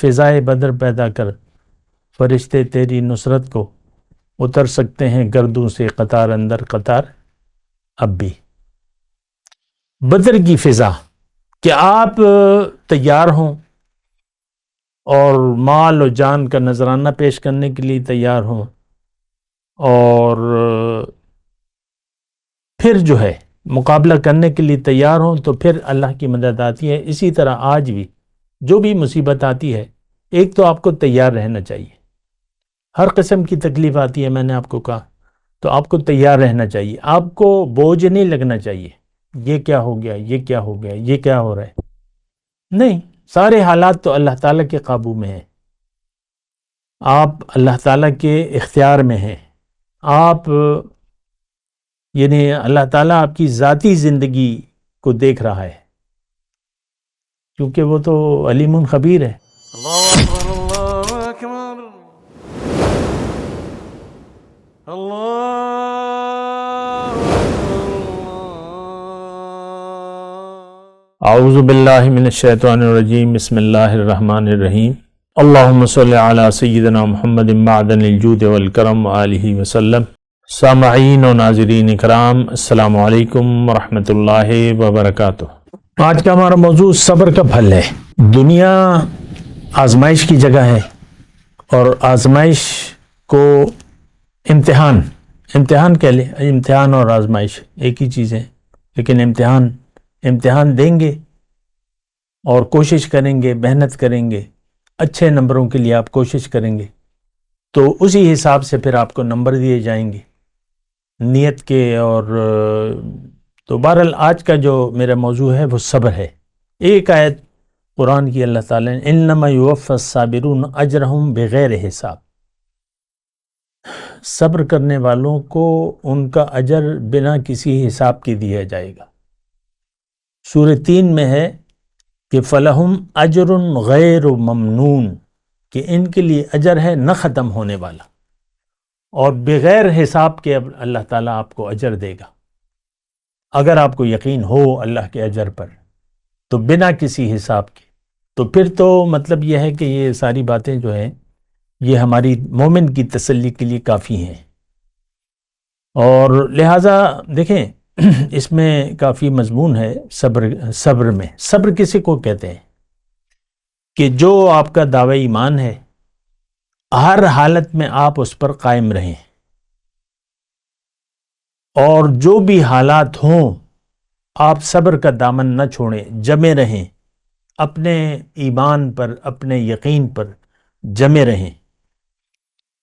فضائے بدر پیدا کر، فرشتے تیری نصرت کو اتر سکتے ہیں گردوں سے قطار اندر قطار اب بھی۔ بدر کی فضا کہ آپ تیار ہوں اور مال و جان کا نذرانہ پیش کرنے کے لیے تیار ہوں، اور پھر جو ہے مقابلہ کرنے کے لیے تیار ہوں، تو پھر اللہ کی مدد آتی ہے۔ اسی طرح آج بھی جو بھی مصیبت آتی ہے، ایک تو آپ کو تیار رہنا چاہیے۔ ہر قسم کی تکلیف آتی ہے، میں نے آپ کو کہا، تو آپ کو تیار رہنا چاہیے۔ آپ کو بوجھ نہیں لگنا چاہیے، یہ کیا ہو گیا، یہ کیا ہو گیا، یہ کیا ہو رہا ہے، نہیں، سارے حالات تو اللہ تعالیٰ کے قابو میں ہیں، آپ اللہ تعالیٰ کے اختیار میں ہیں، آپ یعنی اللہ تعالیٰ آپ کی ذاتی زندگی کو دیکھ رہا ہے، کیونکہ وہ تو علیم خبیر ہے۔ اللہ اکبر، اللہ اکبر، اللہ اعوذ باللہ من الشیطان الرجیم، بسم اللہ الرحمن الرحیم۔ اللہم صلی علی سیدنا محمد معدن الجود والکرم وآلہ وسلم۔ سامعین و ناظرین اکرام، السلام علیکم ورحمۃ اللہ وبرکاتہ۔ آج کا ہمارا موضوع صبر کا پھل ہے۔ دنیا آزمائش کی جگہ ہے، اور آزمائش کو امتحان کہہ لیں، امتحان اور آزمائش ایک ہی چیز ہے، لیکن امتحان دیں گے اور کوشش کریں گے، محنت کریں گے، اچھے نمبروں کے لیے آپ کوشش کریں گے، تو اسی حساب سے پھر آپ کو نمبر دیے جائیں گے نیت کے۔ اور تو بہرحال آج کا جو میرا موضوع ہے وہ صبر ہے۔ ایک آیت قرآن کی اللہ تعالیٰ نے انما یوفی الصابرون اجرہم بغیر حساب، صبر کرنے والوں کو ان کا اجر بنا کسی حساب کے دیا جائے گا۔ سورہ 3 میں ہے کہ فلہم اجر غیر ممنون، کہ ان کے لیے اجر ہے نہ ختم ہونے والا، اور بغیر حساب کے اللہ تعالیٰ آپ کو اجر دے گا۔ اگر آپ کو یقین ہو اللہ کے اجر پر تو بنا کسی حساب کے، تو پھر تو مطلب یہ ہے کہ یہ ساری باتیں جو ہیں یہ ہماری مومن کی تسلی کے لیے کافی ہیں۔ اور لہٰذا دیکھیں اس میں کافی مضمون ہے صبر میں۔ صبر کسی کو کہتے ہیں کہ جو آپ کا دعوی ایمان ہے، ہر حالت میں آپ اس پر قائم رہیں، اور جو بھی حالات ہوں آپ صبر کا دامن نہ چھوڑیں، جمے رہیں، اپنے ایمان پر، اپنے یقین پر جمے رہیں،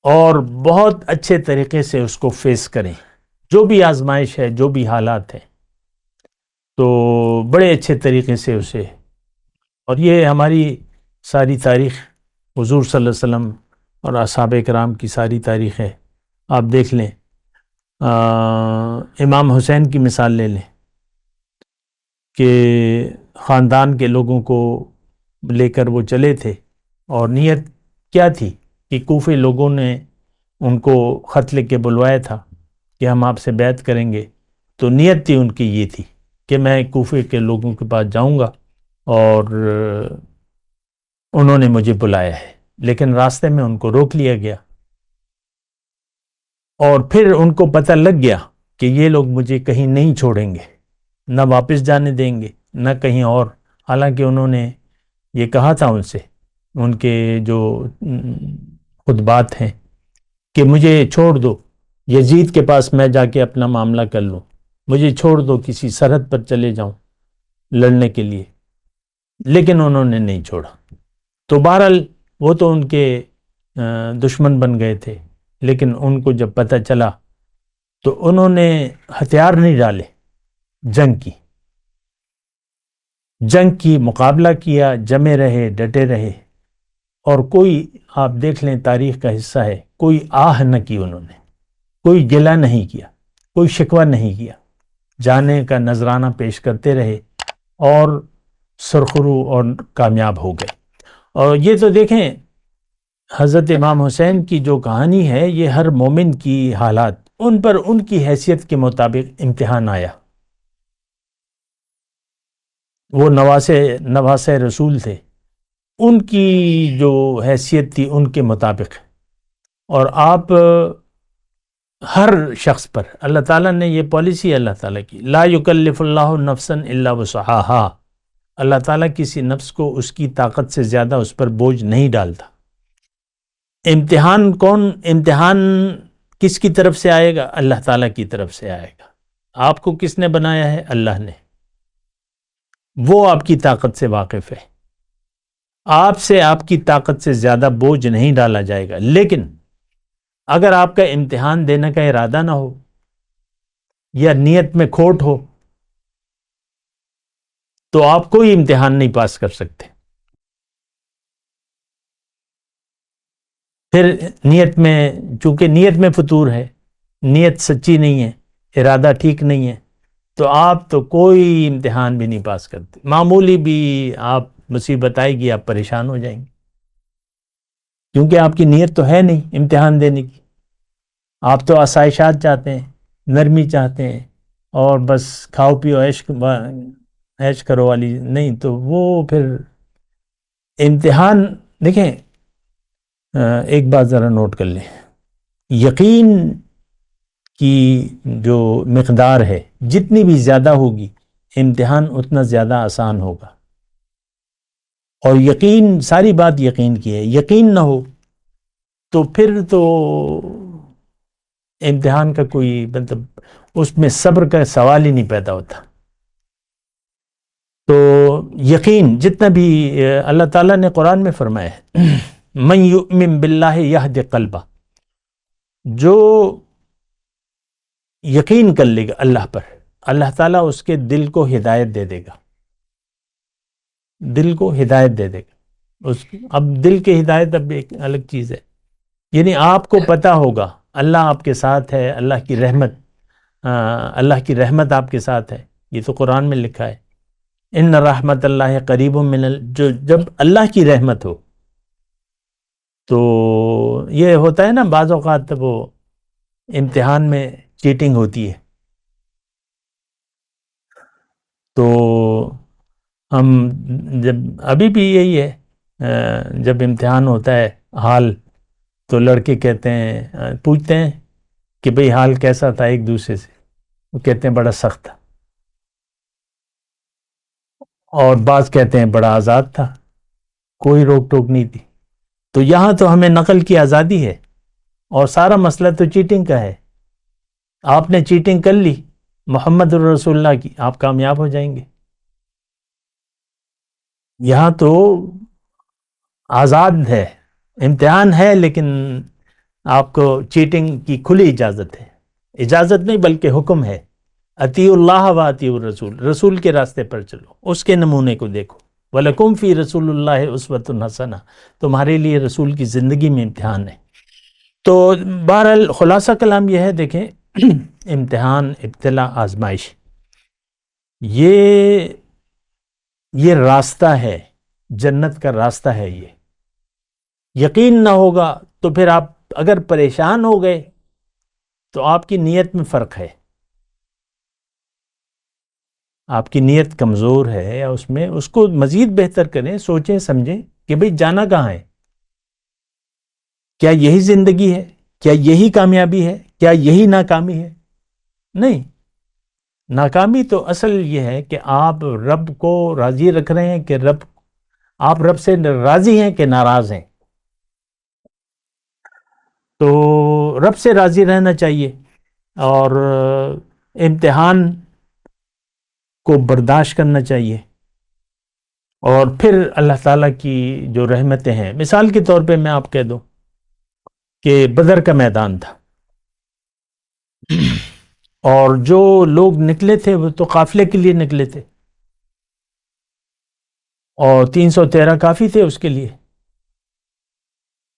اور بہت اچھے طریقے سے اس کو فیس کریں۔ جو بھی آزمائش ہے، جو بھی حالات ہیں، تو بڑے اچھے طریقے سے اسے، اور یہ ہماری ساری تاریخ، حضور صلی اللہ علیہ وسلم اور اصحاب کرام کی ساری تاریخ ہے، آپ دیکھ لیں۔ امام حسین کی مثال لے لیں کہ خاندان کے لوگوں کو لے کر وہ چلے تھے، اور نیت کیا تھی کہ کوفے لوگوں نے ان کو خط لکھ کے بلوایا تھا کہ ہم آپ سے بیعت کریں گے، تو نیت تھی ان کی یہ تھی کہ میں کوفے کے لوگوں کے پاس جاؤں گا، اور انہوں نے مجھے بلایا ہے، لیکن راستے میں ان کو روک لیا گیا، اور پھر ان کو پتہ لگ گیا کہ یہ لوگ مجھے کہیں نہیں چھوڑیں گے، نہ واپس جانے دیں گے، نہ کہیں اور۔ حالانکہ انہوں نے یہ کہا تھا ان سے، ان کے جو خطبات ہیں، کہ مجھے چھوڑ دو، یزید کے پاس میں جا کے اپنا معاملہ کر لوں، مجھے چھوڑ دو، کسی سرحد پر چلے جاؤں لڑنے کے لیے، لیکن انہوں نے نہیں چھوڑا۔ تو بہرحال وہ تو ان کے دشمن بن گئے تھے، لیکن ان کو جب پتہ چلا تو انہوں نے ہتھیار نہیں ڈالے، جنگ کی مقابلہ کیا، جمے رہے، ڈٹے رہے، اور کوئی آپ دیکھ لیں تاریخ کا حصہ ہے، کوئی آہ نہ کی انہوں نے، کوئی گلہ نہیں کیا، کوئی شکوہ نہیں کیا، جانے کا نذرانہ پیش کرتے رہے، اور سرخرو اور کامیاب ہو گئے۔ اور یہ تو دیکھیں حضرت امام حسین کی جو کہانی ہے، یہ ہر مومن کی حالات، ان پر ان کی حیثیت کے مطابق امتحان آیا۔ وہ نواسے رسول تھے، ان کی جو حیثیت تھی ان کے مطابق، اور آپ ہر شخص پر اللہ تعالیٰ نے یہ پالیسی ہے اللہ تعالیٰ کی، لا یکلف اللہ نفسا الا وسعہا، اللہ تعالیٰ کسی نفس کو اس کی طاقت سے زیادہ اس پر بوجھ نہیں ڈالتا۔ امتحان کس کی طرف سے آئے گا؟ اللہ تعالیٰ کی طرف سے آئے گا۔ آپ کو کس نے بنایا ہے؟ اللہ نے، وہ آپ کی طاقت سے واقف ہے، آپ سے آپ کی طاقت سے زیادہ بوجھ نہیں ڈالا جائے گا۔ لیکن اگر آپ کا امتحان دینے کا ارادہ نہ ہو یا نیت میں کھوٹ ہو تو آپ کوئی امتحان نہیں پاس کر سکتے۔ پھر نیت میں، چونکہ نیت میں فطور ہے، نیت سچی نہیں ہے، ارادہ ٹھیک نہیں ہے، تو آپ تو کوئی امتحان بھی نہیں پاس کرتے۔ معمولی بھی آپ مصیبت آئے گی آپ پریشان ہو جائیں گے، کیونکہ آپ کی نیت تو ہے نہیں امتحان دینے کی۔ آپ تو آسائشات چاہتے ہیں، نرمی چاہتے ہیں، اور بس کھاؤ پیو عیش کرو والی نہیں، تو وہ پھر امتحان۔ دیکھیں ایک بات ذرا نوٹ کر لیں، یقین کی جو مقدار ہے جتنی بھی زیادہ ہوگی امتحان اتنا زیادہ آسان ہوگا، اور یقین، ساری بات یقین کی ہے، یقین نہ ہو تو پھر تو امتحان کا کوئی مطلب، اس میں صبر کا سوال ہی نہیں پیدا ہوتا۔ تو یقین جتنا بھی، اللہ تعالیٰ نے قرآن میں فرمایا ہے من یؤمن باللہ یہد قلبہ، جو یقین کر لے گا اللہ پر، اللہ تعالیٰ اس کے دل کو ہدایت دے دے گا، دل کو ہدایت دے دے گا۔ اب دل کی ہدایت اب ایک الگ چیز ہے، یعنی آپ کو پتہ ہوگا اللہ آپ کے ساتھ ہے، اللہ کی رحمت آپ کے ساتھ ہے، یہ تو قرآن میں لکھا ہے، ان رحمت اللہ قریب من جو جب اللہ کی رحمت ہو تو یہ ہوتا ہے نا، بعض اوقات وہ امتحان میں چیٹنگ ہوتی ہے، تو ہم جب ابھی بھی یہی ہے، جب امتحان ہوتا ہے حال، تو لڑکے کہتے ہیں، پوچھتے ہیں کہ بھئی حال کیسا تھا ایک دوسرے سے، وہ کہتے ہیں بڑا سخت تھا، اور بعض کہتے ہیں بڑا آزاد تھا، کوئی روک ٹوک نہیں تھی۔ تو یہاں تو ہمیں نقل کی آزادی ہے، اور سارا مسئلہ تو چیٹنگ کا ہے۔ آپ نے چیٹنگ کر لی محمد الرسول اللہ کی، آپ کامیاب ہو جائیں گے۔ یہاں تو آزاد ہے، امتحان ہے، لیکن آپ کو چیٹنگ کی کھلی اجازت ہے، اجازت نہیں بلکہ حکم ہے، اطیعوا اللہ و اطیعوا الرسول، رسول کے راستے پر چلو، اس کے نمونے کو دیکھو، وَلَكُمْ فِي رَسُولِ اللَّهِ أُسْوَةٌ حَسَنَةٌ، تمہارے لیے رسول کی زندگی میں امتحان ہے۔ تو بہرحال خلاصہ کلام یہ ہے، دیکھیں امتحان، ابتلا، آزمائش، یہ راستہ ہے، جنت کا راستہ ہے۔ یہ یقین نہ ہوگا تو پھر آپ اگر پریشان ہو گئے تو آپ کی نیت میں فرق ہے، آپ کی نیت کمزور ہے، یا اس کو مزید بہتر کریں، سوچیں سمجھیں کہ بھئی جانا کہاں ہے، کیا یہی زندگی ہے، کیا یہی کامیابی ہے، کیا یہی ناکامی ہے؟ نہیں، ناکامی تو اصل یہ ہے کہ آپ رب کو راضی رکھ رہے ہیں، کہ آپ رب سے راضی ہیں کہ ناراض ہیں۔ تو رب سے راضی رہنا چاہیے، اور امتحان کو برداشت کرنا چاہیے، اور پھر اللہ تعالیٰ کی جو رحمتیں ہیں، مثال کے طور پہ میں آپ کہہ دوں کہ بدر کا میدان تھا، اور جو لوگ نکلے تھے وہ تو قافلے کے لیے نکلے تھے، اور 313 کافی تھے اس کے لیے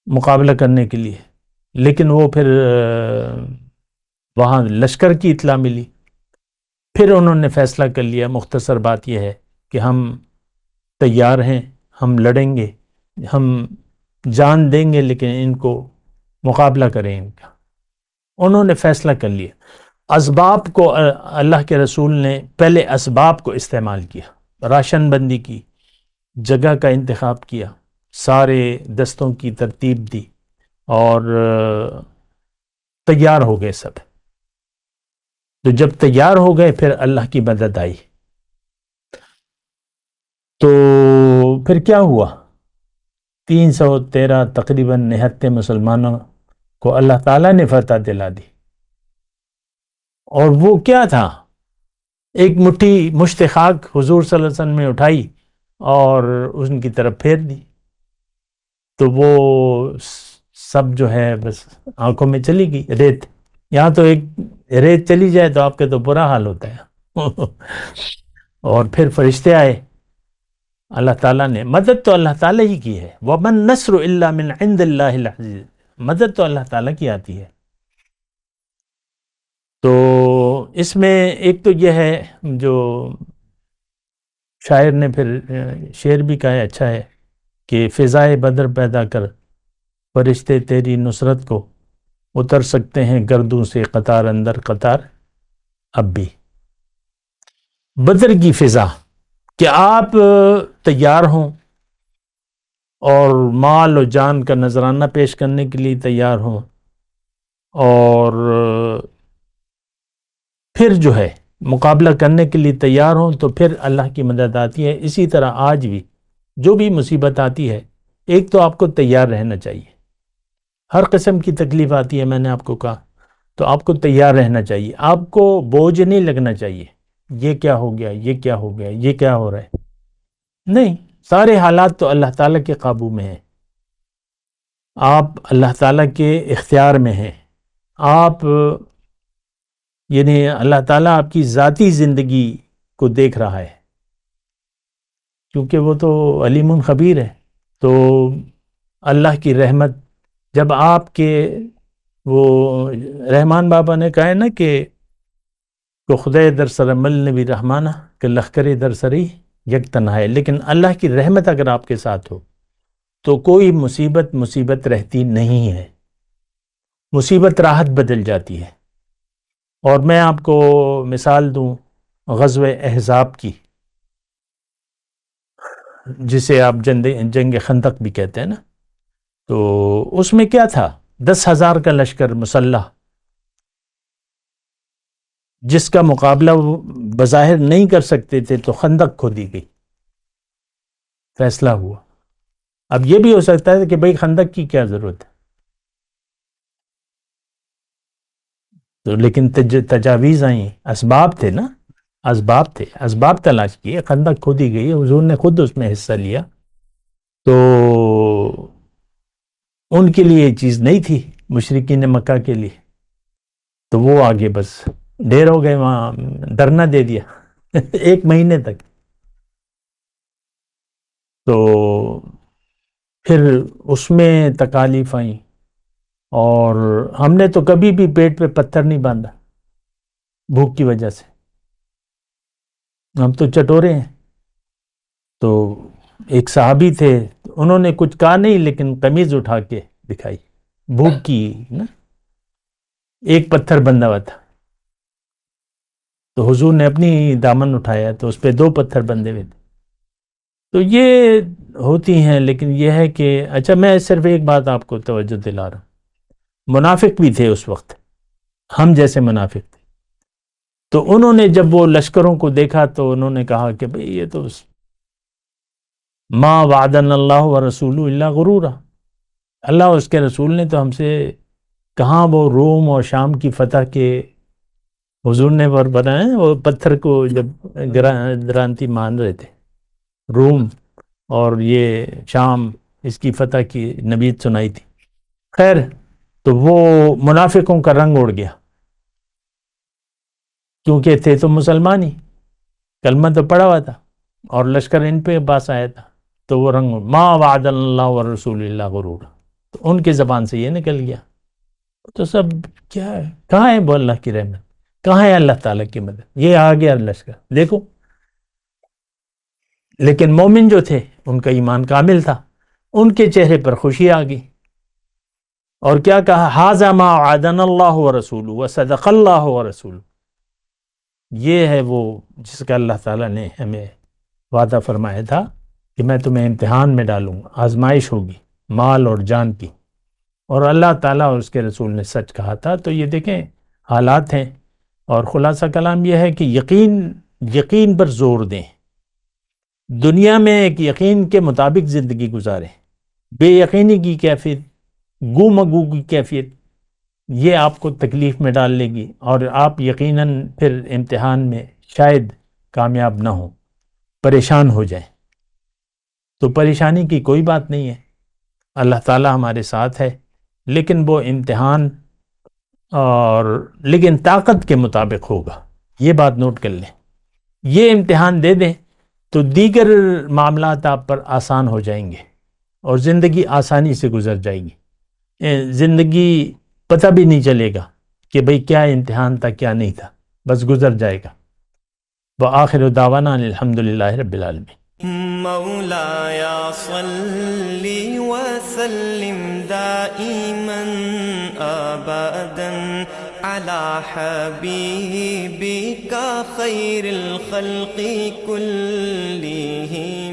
مقابلہ کرنے کے لیے، لیکن وہ پھر وہاں لشکر کی اطلاع ملی، پھر انہوں نے فیصلہ کر لیا، مختصر بات یہ ہے کہ ہم تیار ہیں، ہم لڑیں گے، ہم جان دیں گے، لیکن ان کو مقابلہ کریں ان کا۔ انہوں نے فیصلہ کر لیا، اسباب کو اللہ کے رسول نے پہلے اسباب کو استعمال کیا، راشن بندی کی، جگہ کا انتخاب کیا، سارے دستوں کی ترتیب دی اور تیار ہو گئے سب. تو جب تیار ہو گئے پھر اللہ کی مدد آئی. تو پھر کیا ہوا؟ 313 تقریباً نہتے مسلمانوں کو اللہ تعالیٰ نے فتح دلا دی. اور وہ کیا تھا؟ ایک مشت خاک حضور صلی اللہ علیہ وسلم نے اٹھائی اور ان کی طرف پھیر دی تو وہ سب جو ہے بس آنکھوں میں چلی گئی ریت. یہاں تو ایک ریت چلی جائے تو آپ کے تو برا حال ہوتا ہے. اور پھر فرشتے آئے. اللہ تعالیٰ نے مدد تو اللہ تعالیٰ ہی کی ہے. وَمَن نَّصْرُ إِلَّا مِنْ عِنْدِ اللَّهِ الْعَزِيزِ. مدد تو اللہ تعالیٰ کی آتی ہے. تو اس میں ایک تو یہ ہے جو شاعر نے پھر شعر بھی کہا ہے اچھا ہے کہ فضائے بدر پیدا کر فرشتے تیری نصرت کو اتر سکتے ہیں گردوں سے قطار اندر قطار اب بھی. بدر کی فضا کہ آپ تیار ہوں اور مال و جان کا نذرانہ پیش کرنے کے لیے تیار ہوں اور پھر جو ہے مقابلہ کرنے کے لیے تیار ہوں تو پھر اللہ کی مدد آتی ہے. اسی طرح آج بھی جو بھی مصیبت آتی ہے ایک تو آپ کو تیار رہنا چاہیے. ہر قسم کی تکلیف آتی ہے میں نے آپ کو کہا تو آپ کو تیار رہنا چاہیے. آپ کو بوجھ نہیں لگنا چاہیے یہ کیا ہو گیا یہ کیا ہو گیا یہ کیا ہو رہا ہے. نہیں، سارے حالات تو اللہ تعالیٰ کے قابو میں ہیں. آپ اللہ تعالیٰ کے اختیار میں ہیں. آپ یعنی اللہ تعالیٰ آپ کی ذاتی زندگی کو دیکھ رہا ہے کیونکہ وہ تو علیم خبیر ہے. تو اللہ کی رحمت جب آپ کے وہ رحمان بابا نے کہا ہے نا کہ خدے در سر مل نبی رحمانہ کہ لخکر در سری یک تنہا ہے. لیکن اللہ کی رحمت اگر آپ کے ساتھ ہو تو کوئی مصیبت رہتی نہیں ہے. مصیبت راحت بدل جاتی ہے. اور میں آپ کو مثال دوں غزوہ احزاب کی جسے آپ جنگ خندق بھی کہتے ہیں نا. تو اس میں کیا تھا؟ 10,000 کا لشکر مسلح جس کا مقابلہ وہ بظاہر نہیں کر سکتے تھے تو خندق کھودی گئی. فیصلہ ہوا. اب یہ بھی ہو سکتا ہے کہ بھئی خندق کی کیا ضرورت ہے تو لیکن تجاویز آئیں، اسباب تھے نا، اسباب تلاش کیے. خندق کھودی گئی، حضور نے خود اس میں حصہ لیا. تو ان کے لیے یہ چیز نہیں تھی مشرکین مکہ کے لیے. تو وہ آگے بس ڈیر ہو گئے، وہاں دھرنا دے دیا 1 مہینے تک. تو پھر اس میں تکالیف آئیں اور ہم نے تو کبھی بھی پیٹ پہ پتھر نہیں باندھا بھوک کی وجہ سے. ہم تو چٹورے ہیں. تو ایک صحابی تھے انہوں نے کچھ کہا نہیں لیکن قمیض اٹھا کے دکھائی بھوک کی نا. ایک پتھر بندھا ہوا تھا تو حضور نے اپنی دامن اٹھایا تو اس پہ 2 پتھر بندھے ہوئے تھے. تو یہ ہوتی ہیں. لیکن یہ ہے کہ اچھا میں صرف ایک بات آپ کو توجہ دلا رہا ہوں. منافق بھی تھے اس وقت، ہم جیسے منافق تھے. تو انہوں نے جب وہ لشکروں کو دیکھا تو انہوں نے کہا کہ بھئی یہ تو ما وعدنا اللہ ورسولہ الا غرورا. اللہ اور اس کے رسول نے تو ہم سے کہاں وہ روم اور شام کی فتح کے حضور نے بنائے وہ پتھر کو جب درانتی مان رہے تھے روم اور یہ شام اس کی فتح کی نبیت سنائی تھی. خیر تو وہ منافقوں کا رنگ اڑ گیا کیونکہ تھے تو مسلمان ہی، کلمہ تو پڑا ہوا تھا اور لشکر ان پہ پاس آیا تھا. تو وہ رنگ ما وعدنا اللہ ورسول اللہ غرور تو ان کی زبان سے یہ نکل گیا. تو سب کیا ہے، کہاں ہے وہ اللہ کی رحمت، کہاں ہے اللہ تعالیٰ کی مدد؟ یہ آ گیا لشکر دیکھو. لیکن مومن جو تھے ان کا ایمان کامل تھا، ان کے چہرے پر خوشی آ گئی اور کیا کہا ھذا ما وعدنا اللہ ورسولہ وصدق اللہ ورسولہ. یہ ہے وہ جس کا اللہ تعالیٰ نے ہمیں وعدہ فرمایا تھا کہ میں تمہیں امتحان میں ڈالوں گا، آزمائش ہوگی مال اور جان کی، اور اللہ تعالیٰ اور اس کے رسول نے سچ کہا تھا۔ تو یہ دیکھیں حالات ہیں، اور خلاصہ کلام یہ ہے کہ یقین پر زور دیں، دنیا میں ایک یقین کے مطابق زندگی گزاریں۔ بے یقینی کی کیفیت، گو مگو کی کیفیت، یہ آپ کو تکلیف میں ڈال لے گی، اور آپ یقیناً پھر امتحان میں شاید کامیاب نہ ہوں، پریشان ہو جائیں۔ تو پریشانی کی کوئی بات نہیں ہے، اللہ تعالیٰ ہمارے ساتھ ہے، لیکن وہ امتحان لیکن طاقت کے مطابق ہوگا، یہ بات نوٹ کر لیں۔ یہ امتحان دے دیں تو دیگر معاملات آپ پر آسان ہو جائیں گے، اور زندگی آسانی سے گزر جائے گی۔ زندگی پتہ بھی نہیں چلے گا کہ بھئی کیا امتحان تھا کیا نہیں تھا، بس گزر جائے گا۔ وآخر دعوانا الحمدللہ رب العالمین۔ مولایا صلی وسلم دائما ابدا على حبیبک خیر الخلق کلہم۔